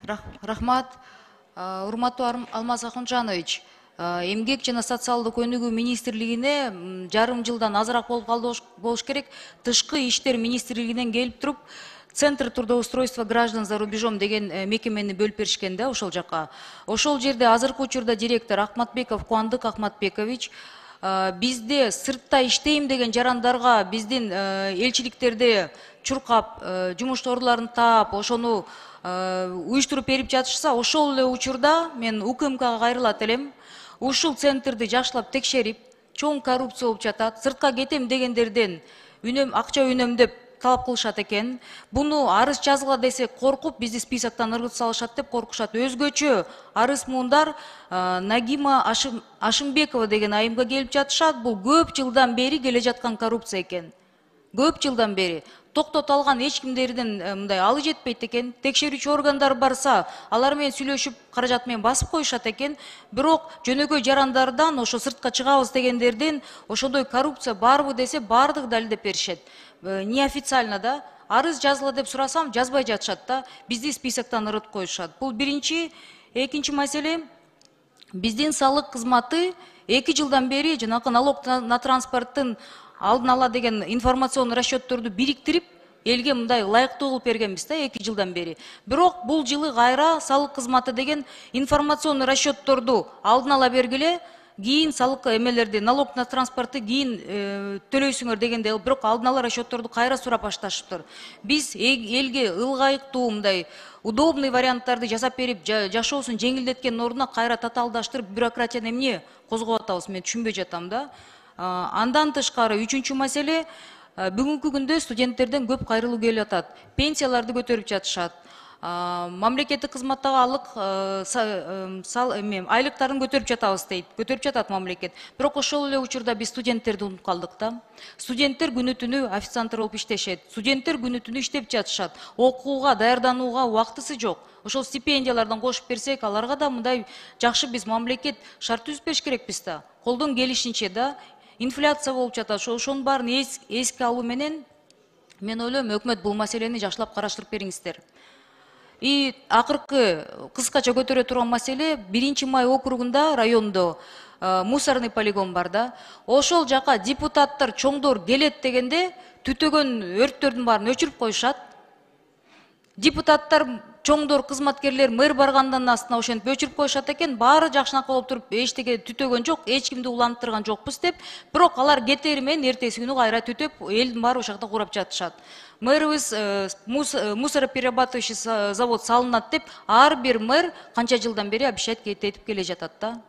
Рахмат, урматтуу Алмаз Ахунжанович. Эмгек жана социалдык өнүгүү министрлигине жарым жылдан азыраак болуп болуш керек. Тышкы иштер министрлигинен келип туруп, Центр трудоустройства граждан за рубежом деген мекемени бөлүп беришкен да ошол жака. Ошол жерде азыркы учурда директор Ахматбеков Кубандык Ахматбекович бизде сыртта иштейм деген жарандарга биздин элчиликтерде чуркап, жумуш орларын таап, ошону уюштуруп берип жатышса, ошол эле учурда мен УКМКга кайрылат элем. Ушул центрди жакшылап текшерип, чоң коррупция болуп жатат. Сыртка кетем дегендерден акча үнөмдөп талап кылышат экен. Буну арыз жазгыла десе коркуп, бизди списоктон ыргытып салышат деп коркушат. Өзгөчө арыз муундар Нагима Ашымбекова деген айымга келип жатышат. Бул көп жылдан бери келе жаткан коррупция экен. Көп жылдан бери токтото алган эч кимдердин мындай алы жетпейт экен. Текшерүүчү органдар барса, алар менен сүйлөшүп каражат менен басып коюшат экен. Бирок жөнөкөй жарандардан, ошо сыртка чыгабыз дегендерден ошондой коррупция барбы десе, бардыгы далилдеп беришет. Неофициально да. Арыз жазгыла деп сурасам, жазбай жатышат да. Бизди списоктон ырытып коюшат. Бул биринчи. Экинчи маселе, биздин салык кызматы 2 жылдан бери жанакы налог на транспорттун алдын ала деген информационный расчетторду бириктирип, элге мындай ылайыктуу кылып бергенбиз да 2 жылдан бери. Бирок бул жылы кайра салык кызматы деген информационный расчетторду алдын ала бергиле, кийин салык эмелерди, налог на транспортты кийин төлөйсүңөр дегенде, бирок алдын ала расчетторду кайра сурап башташыптыр. Биз элге ылайыктуу мындай удобный варианттарды жасап берип, жашоосун жеңилдеткен ордуна кайра татаалдаштырып, бюрократияны эмне козгоп атабыз, мен түшүнбөй жатам да. Андан тышкары үчүнчү маселе, бүгүнкү күндө студенттерден көп кайрылуу келип атат. Пенсияларды көтөрүп жатышат. Мамлекеттик кызматтагы айлыктарын көтөрүп жатабыз дейт. Көтөрүп жатат мамлекет. Бирок ошол эле учурда биз студенттерди унутуп калдык да. Студенттер күнү түнү официанттар болуп иштешет. Студенттер күнү түнү иштеп жатышат. Окууга, даярданууга убактысы жок. Ошол стипендиялардан кошуп берсек, аларга да мындай жакшы биз мамлекет шарт түзүп бериш керекпиз да. Колдон келишинче да. Инфляция болуп жатат. Ошонун баарын эске алуу менен мен ойлойм, өкмөт бул маселени жакшылап караштырып бериңиздер. И акыркы кыскача көтөрө турган маселе, 1-Май округунда, райондо мусорный полигон бар да. Ошол жака депутаттар чоңдор келет дегенде түтөгөн өрттөрдүн баарын өчүрүп коюшат. Депутаттар, чоңдор, кызматкерлер мэр баргандан астына ошентип өчүрүп коюшат экен. Баары жакшынакай болуп туруп, эчтеке түтөгөн жок, эч кимди улантырган жокпуз деп. Бирок алар кетери менен эртеси күнү кайра түтөп, элдин баары ошол жакта курап жатышат. Мэрибиз мусороперерабатывающий завод салынат деп, ар бир мэр канча жылдан бери обещать этип келе жатат да.